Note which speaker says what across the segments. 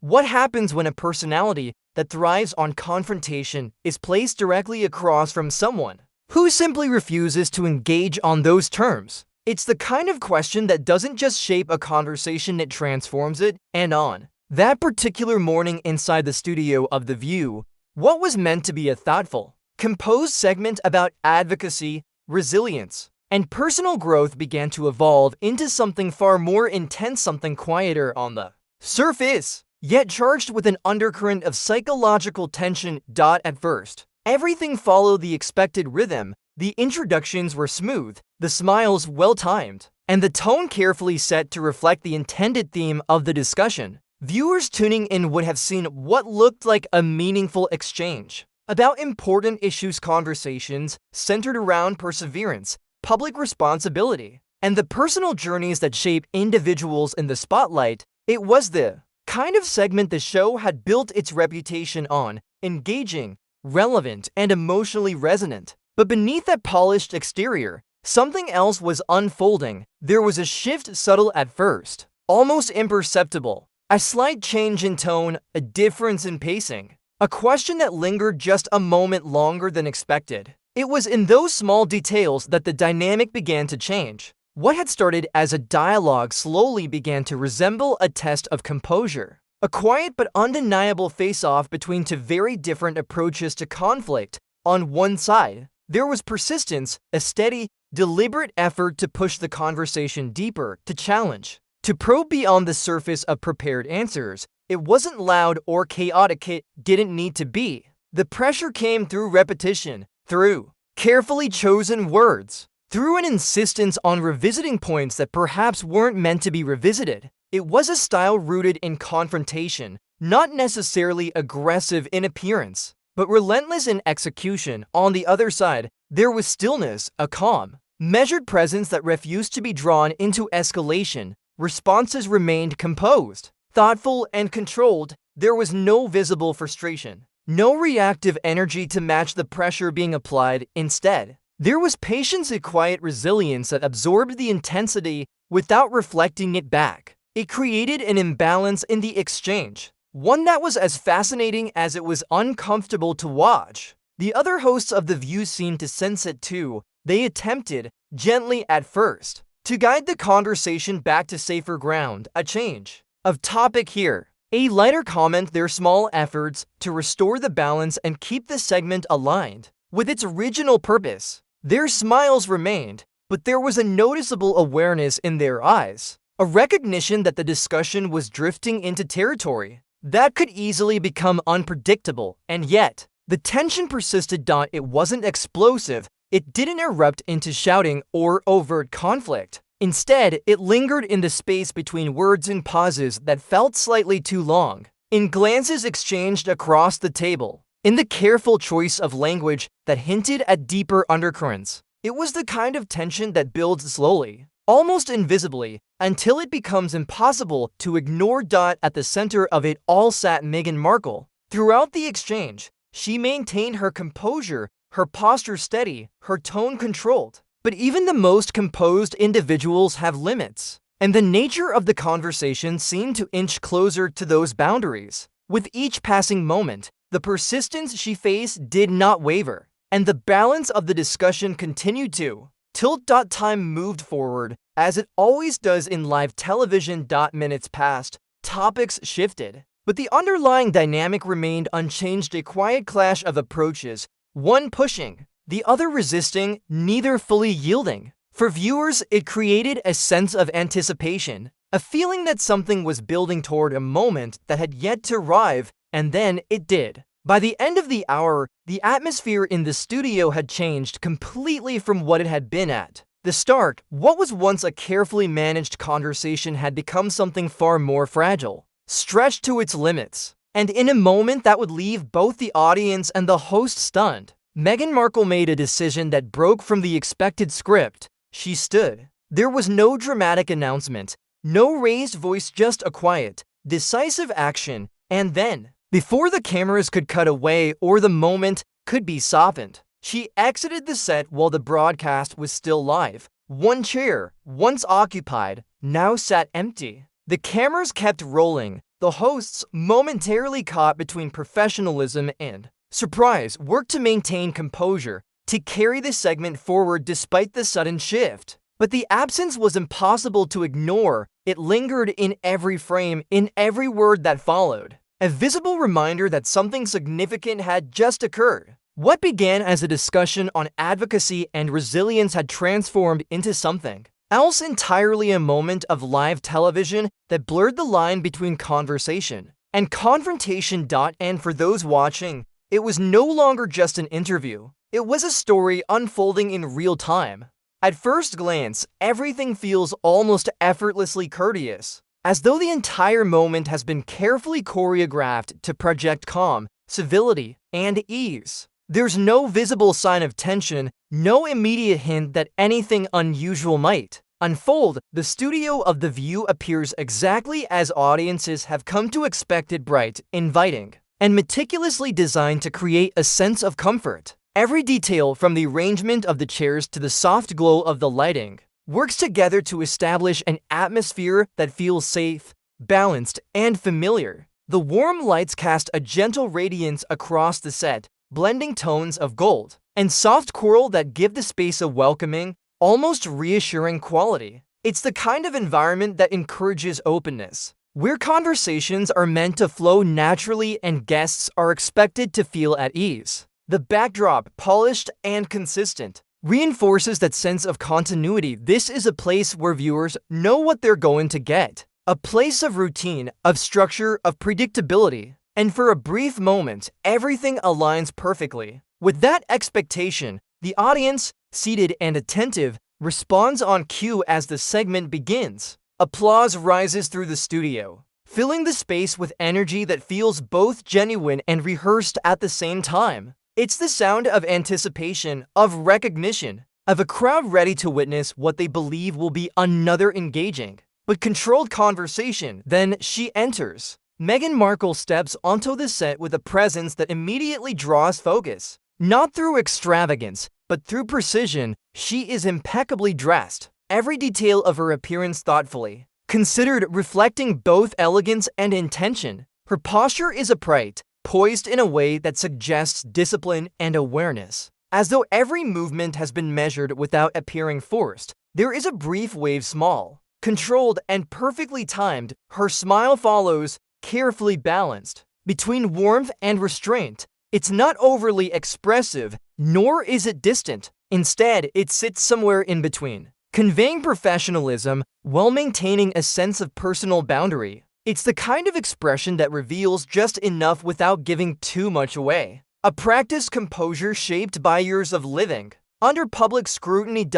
Speaker 1: What happens when a personality that thrives on confrontation is placed directly across from someone who simply refuses to engage on those terms? It's the kind of question that doesn't just shape a conversation, it transforms it. And on that particular morning inside the studio of The View, what was meant to be a thoughtful, composed segment about advocacy, resilience, and personal growth began to evolve into something far more intense, something quieter on the surface, yet charged with an undercurrent of psychological tension. At first, everything followed the expected rhythm. The introductions were smooth, the smiles well-timed, and the tone carefully set to reflect the intended theme of the discussion. Viewers tuning in would have seen what looked like a meaningful exchange about important issues, conversations centered around perseverance, public responsibility, and the personal journeys that shape individuals in the spotlight. It was the kind of segment the show had built its reputation on: engaging, relevant, and emotionally resonant. But beneath that polished exterior, something else was unfolding. There was a shift, subtle at first, almost imperceptible. A slight change in tone, a difference in pacing, a question that lingered just a moment longer than expected. It was in those small details that the dynamic began to change. What had started as a dialogue slowly began to resemble a test of composure, a quiet but undeniable face-off between two very different approaches to conflict. On one side, there was persistence, a steady, deliberate effort to push the conversation deeper, to challenge, to probe beyond the surface of prepared answers. It wasn't loud or chaotic, it didn't need to be. The pressure came through repetition, through carefully chosen words, through an insistence on revisiting points that perhaps weren't meant to be revisited. It was a style rooted in confrontation, not necessarily aggressive in appearance, but relentless in execution. On the other side, there was stillness, a calm, measured presence that refused to be drawn into escalation. Responses remained composed, thoughtful, and controlled. There was no visible frustration, no reactive energy to match the pressure being applied. Instead, there was patience, a quiet resilience that absorbed the intensity without reflecting it back. It created an imbalance in the exchange, one that was as fascinating as it was uncomfortable to watch. The other hosts of The View seemed to sense it too. They attempted, gently at first, to guide the conversation back to safer ground, a change of topic here, a lighter comment, their small efforts to restore the balance and keep the segment aligned with its original purpose. Their smiles remained, but there was a noticeable awareness in their eyes, a recognition that the discussion was drifting into territory that could easily become unpredictable. And yet, the tension persisted. It wasn't explosive, it didn't erupt into shouting or overt conflict. Instead, it lingered in the space between words and pauses that felt slightly too long, in glances exchanged across the table, in the careful choice of language that hinted at deeper undercurrents. It was the kind of tension that builds slowly, almost invisibly, until it becomes impossible to ignore. At the center of it all sat Meghan Markle. Throughout the exchange, she maintained her composure, her posture steady, her tone controlled. But even the most composed individuals have limits, and the nature of the conversation seemed to inch closer to those boundaries. With each passing moment, the persistence she faced did not waver, and the balance of the discussion continued to tilt. Time moved forward, as it always does in live television. Minutes passed, topics shifted, but the underlying dynamic remained unchanged, a quiet clash of approaches, one pushing, the other resisting, neither fully yielding. For viewers, it created a sense of anticipation, a feeling that something was building toward a moment that had yet to arrive, and then it did. By the end of the hour, the atmosphere in the studio had changed completely from what it had been at the start. What was once a carefully managed conversation had become something far more fragile, stretched to its limits, and in a moment that would leave both the audience and the host stunned. Meghan Markle made a decision that broke from the expected script. She stood. There was no dramatic announcement, no raised voice, just a quiet, decisive action. And then, before the cameras could cut away or the moment could be softened, she exited the set while the broadcast was still live. One chair, once occupied, now sat empty. The cameras kept rolling, The hosts, momentarily caught between professionalism and surprise, worked to maintain composure to carry the segment forward despite the sudden shift. But the absence was impossible to ignore. It lingered in every frame, in every word that followed. A visible reminder that something significant had just occurred. What began as a discussion on advocacy and resilience had transformed into something else entirely, a moment of live television that blurred the line between conversation and confrontation. And for those watching, it was no longer just an interview. It was a story unfolding in real time. At first glance, everything feels almost effortlessly courteous, as though the entire moment has been carefully choreographed to project calm, civility, and ease. There's no visible sign of tension, no immediate hint that anything unusual might unfold. The studio of The View appears exactly as audiences have come to expect it: bright, inviting, and meticulously designed to create a sense of comfort. Every detail, from the arrangement of the chairs to the soft glow of the lighting, works together to establish an atmosphere that feels safe, balanced, and familiar. The warm lights cast a gentle radiance across the set, blending tones of gold and soft coral that give the space a welcoming, almost reassuring quality. It's the kind of environment that encourages openness, where conversations are meant to flow naturally and guests are expected to feel at ease. The backdrop, polished and consistent, reinforces that sense of continuity. This is a place where viewers know what they're going to get. A place of routine, of structure, of predictability. And for a brief moment, everything aligns perfectly. With that expectation, the audience, seated and attentive, responds on cue as the segment begins. Applause rises through the studio, filling the space with energy that feels both genuine and rehearsed at the same time. It's the sound of anticipation, of recognition, of a crowd ready to witness what they believe will be another engaging but controlled conversation. Then she enters. Meghan Markle steps onto the set with a presence that immediately draws focus. Not through extravagance, but through precision. She is impeccably dressed, every detail of her appearance thoughtfully considered, reflecting both elegance and intention. Her posture is upright, poised in a way that suggests discipline and awareness. As though every movement has been measured without appearing forced, there is a brief wave, small, controlled, and perfectly timed. Her smile follows, carefully balanced between warmth and restraint. It's not overly expressive, nor is it distant. Instead, it sits somewhere in between, conveying professionalism while maintaining a sense of personal boundary. It's the kind of expression that reveals just enough without giving too much away. A practiced composure shaped by years of living under public scrutiny.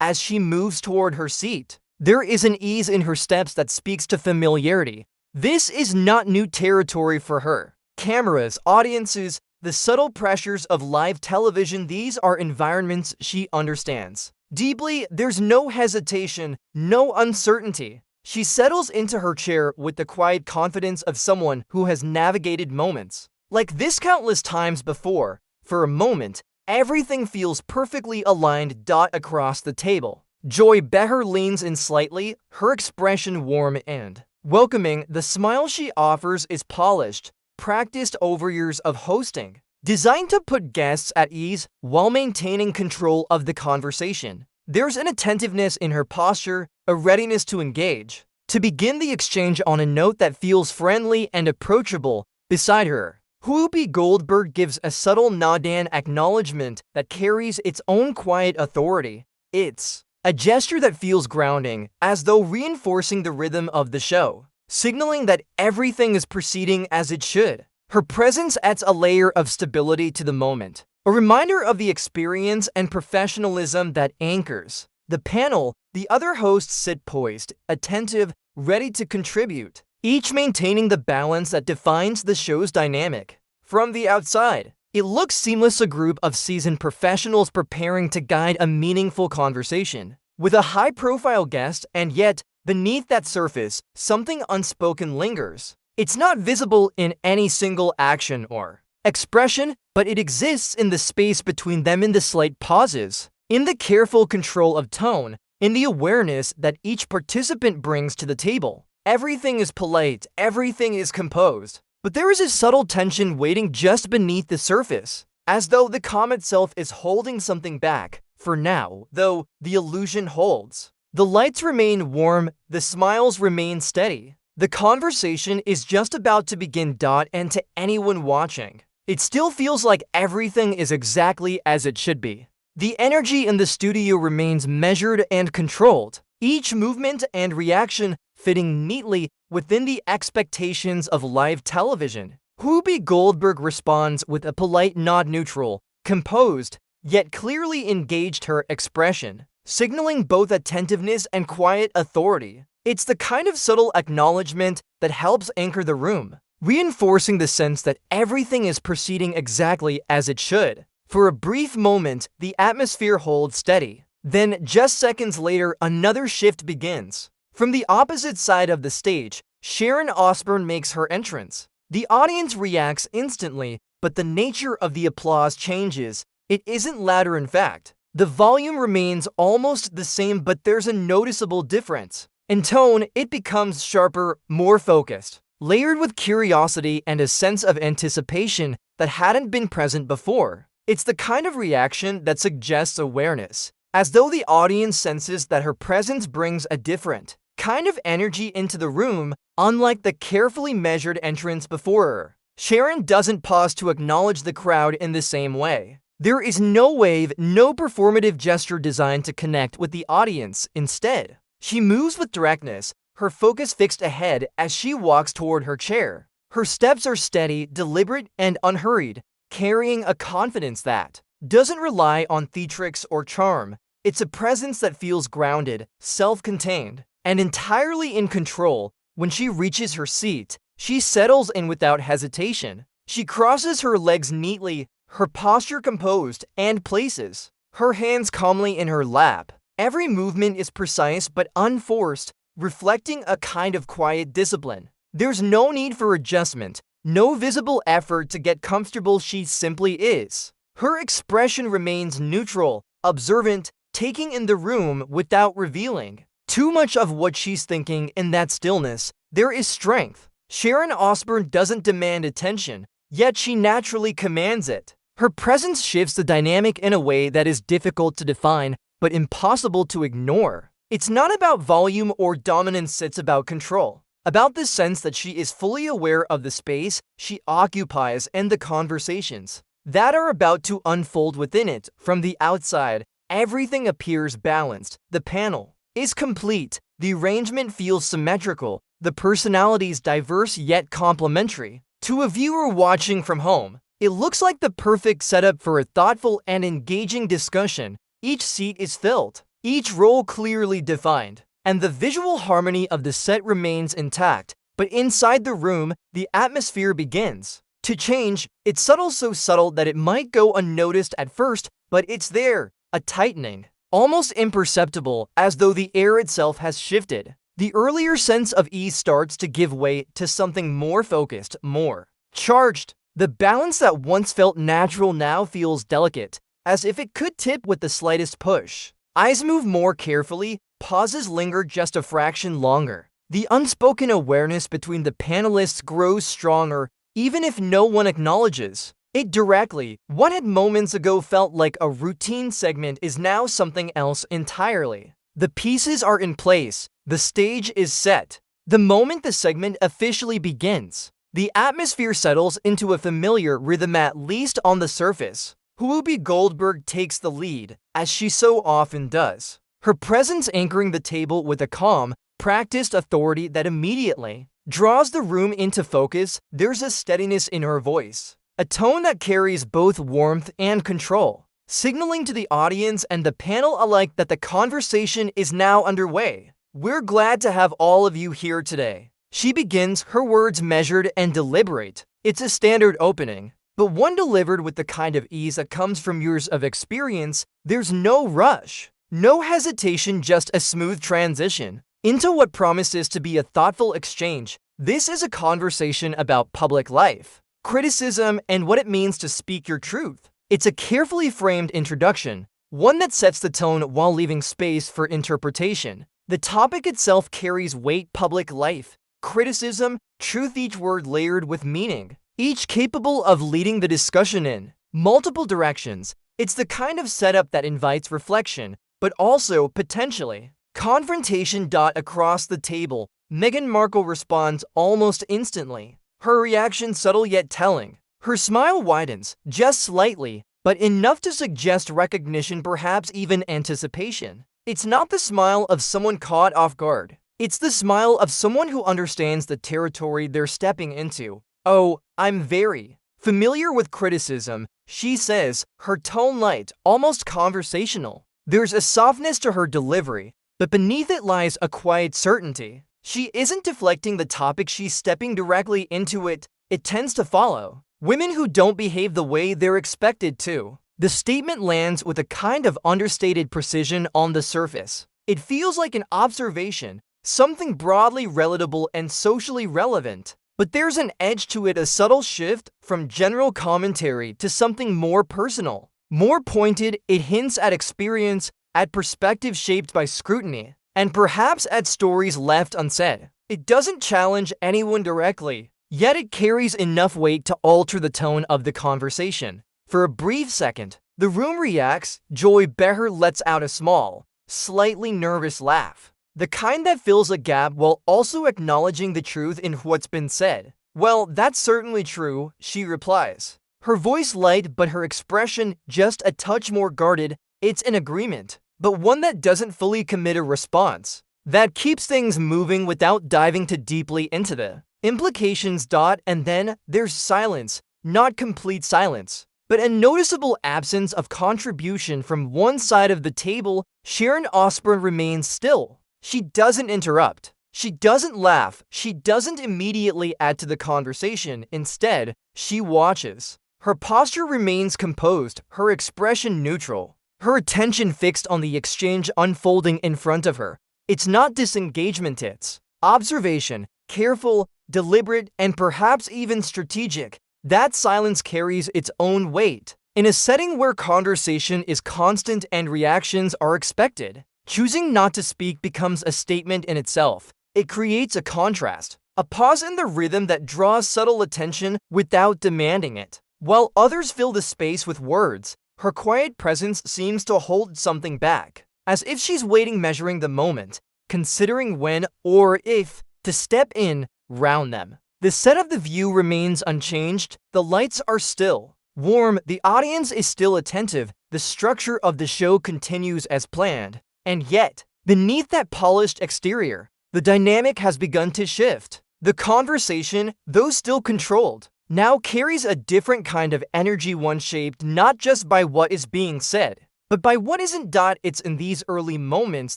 Speaker 1: As she moves toward her seat, there is an ease in her steps that speaks to familiarity. This is not new territory for her. Cameras, audiences, the subtle pressures of live television, these are environments she understands deeply. There's no hesitation, no uncertainty. She settles into her chair with the quiet confidence of someone who has navigated moments like this countless times before. For a moment, everything feels perfectly aligned. Across the table, Joy Behar leans in slightly, her expression warm and welcoming. The smile she offers is polished, practiced over years of hosting, designed to put guests at ease while maintaining control of the conversation. There's an attentiveness in her posture, a readiness to engage, to begin the exchange on a note that feels friendly and approachable. Beside her, Whoopi Goldberg gives a subtle nod, an acknowledgement that carries its own quiet authority. It's a gesture that feels grounding, as though reinforcing the rhythm of the show, signaling that everything is proceeding as it should. Her presence adds a layer of stability to the moment, a reminder of the experience and professionalism that anchors the panel. The other hosts sit poised, attentive, ready to contribute, each maintaining the balance that defines the show's dynamic. From the outside, it looks seamless, a group of seasoned professionals preparing to guide a meaningful conversation with a high-profile guest, and yet, beneath that surface, something unspoken lingers. It's not visible in any single action or expression, but it exists in the space between them, in the slight pauses, in the careful control of tone, in the awareness that each participant brings to the table. Everything is polite, everything is composed. But there is a subtle tension waiting just beneath the surface, as though the calm itself is holding something back. For now, though, the illusion holds. The lights remain warm, the smiles remain steady. The conversation is just about to begin. And to anyone watching, it still feels like everything is exactly as it should be. The energy in the studio remains measured and controlled, each movement and reaction fitting neatly within the expectations of live television. Whoopi Goldberg responds with a polite nod, neutral, composed, yet clearly engaged her expression, signaling both attentiveness and quiet authority. It's the kind of subtle acknowledgement that helps anchor the room, reinforcing the sense that everything is proceeding exactly as it should. For a brief moment, the atmosphere holds steady. Then, just seconds later, another shift begins. From the opposite side of the stage, Sharon Osbourne makes her entrance. The audience reacts instantly, but the nature of the applause changes. It isn't louder, in fact. The volume remains almost the same, but there's a noticeable difference. In tone, it becomes sharper, more focused, layered with curiosity and a sense of anticipation that hadn't been present before. It's the kind of reaction that suggests awareness, as though the audience senses that her presence brings a different kind of energy into the room, unlike the carefully measured entrance before her. Sharon doesn't pause to acknowledge the crowd in the same way. There is no wave, no performative gesture designed to connect with the audience. Instead, she moves with directness, her focus fixed ahead as she walks toward her chair. Her steps are steady, deliberate, and unhurried, carrying a confidence that doesn't rely on theatrics or charm. It's a presence that feels grounded, self-contained, and entirely in control. When she reaches her seat, she settles in without hesitation. She crosses her legs neatly, her posture composed, and places her hands calmly in her lap. Every movement is precise but unforced, reflecting a kind of quiet discipline. There's no need for adjustment, no visible effort to get comfortable. She simply is. Her expression remains neutral, observant, taking in the room without revealing too much of what she's thinking. In that stillness, there is strength. Sharon Osbourne doesn't demand attention, yet she naturally commands it. Her presence shifts the dynamic in a way that is difficult to define, but impossible to ignore. It's not about volume or dominance, it's about control. About the sense that she is fully aware of the space she occupies and the conversations that are about to unfold within it. From the outside, everything appears balanced. The panel is complete, the arrangement feels symmetrical, the personalities diverse yet complementary. To a viewer watching from home, it looks like the perfect setup for a thoughtful and engaging discussion. Each seat is filled, each role clearly defined, and the visual harmony of the set remains intact. But inside the room, the atmosphere begins to change. It's subtle, so subtle that it might go unnoticed at first, but it's there, a tightening, almost imperceptible, as though the air itself has shifted. The earlier sense of ease starts to give way to something more focused, more charged. The balance that once felt natural now feels delicate, as if it could tip with the slightest push. Eyes move more carefully, pauses linger just a fraction longer. The unspoken awareness between the panelists grows stronger, even if no one acknowledges it directly. What had moments ago felt like a routine segment is now something else entirely. The pieces are in place, the stage is set. The moment the segment officially begins, the atmosphere settles into a familiar rhythm, at least on the surface. Whoopi Goldberg takes the lead, as she so often does, her presence anchoring the table with a calm, practiced authority that immediately draws the room into focus. There's a steadiness in her voice, a tone that carries both warmth and control, signaling to the audience and the panel alike that the conversation is now underway. "We're glad to have all of you here today." She begins, her words measured and deliberate. It's a standard opening, but one delivered with the kind of ease that comes from years of experience. There's no rush, no hesitation, just a smooth transition into what promises to be a thoughtful exchange. This is a conversation about public life, criticism, and what it means to speak your truth. It's a carefully framed introduction, one that sets the tone while leaving space for interpretation. The topic itself carries weight: public life, criticism, truth, each word layered with meaning, each capable of leading the discussion in multiple directions. It's the kind of setup that invites reflection, but also, potentially, confrontation. Across the table, Meghan Markle responds almost instantly. Her reaction subtle yet telling. Her smile widens, just slightly, but enough to suggest recognition, perhaps even anticipation. It's not the smile of someone caught off guard. It's the smile of someone who understands the territory they're stepping into. "Oh, I'm very familiar with criticism," she says, her tone light, almost conversational. There's a softness to her delivery, but beneath it lies a quiet certainty. She isn't deflecting the topic, she's stepping directly into it. It tends to follow women who don't behave the way they're expected to. The statement lands with a kind of understated precision on the surface. It feels like an observation, something broadly relatable and socially relevant. But there's an edge to it, a subtle shift from general commentary to something more personal, more pointed. It hints at experience, at perspective shaped by scrutiny, and perhaps at stories left unsaid. It doesn't challenge anyone directly, yet it carries enough weight to alter the tone of the conversation. For a brief second, the room reacts. Joy Behar lets out a small, slightly nervous laugh, the kind that fills a gap while also acknowledging the truth in what's been said. "Well, that's certainly true," she replies, her voice light but her expression just a touch more guarded. It's an agreement, but one that doesn't fully commit a response, that keeps things moving without diving too deeply into the implications. And then there's silence, not complete silence, but a noticeable absence of contribution from one side of the table. Sharon Osbourne remains still. She doesn't interrupt. She doesn't laugh. She doesn't immediately add to the conversation. Instead, she watches. Her posture remains composed, her expression neutral, her attention fixed on the exchange unfolding in front of her. It's not disengagement, it's observation, careful, deliberate, and perhaps even strategic. That silence carries its own weight. In a setting where conversation is constant and reactions are expected, choosing not to speak becomes a statement in itself. It creates a contrast, a pause in the rhythm that draws subtle attention without demanding it. While others fill the space with words, her quiet presence seems to hold something back, as if she's waiting, measuring the moment, considering when or if to step in, round them. The set of the view remains unchanged. The lights are still warm, the audience is still attentive, the structure of the show continues as planned. And yet, beneath that polished exterior, the dynamic has begun to shift. The conversation, though still controlled, now carries a different kind of energy, one shaped not just by what is being said, but by what isn't. It's in these early moments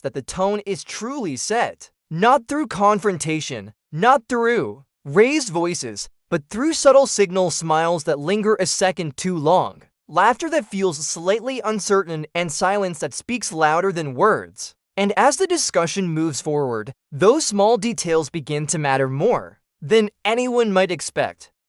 Speaker 1: that the tone is truly set. Not through confrontation, not through raised voices, but through subtle signal, smiles that linger a second too long, laughter that feels slightly uncertain, and silence that speaks louder than words. And as the discussion moves forward, those small details begin to matter more than anyone might expect.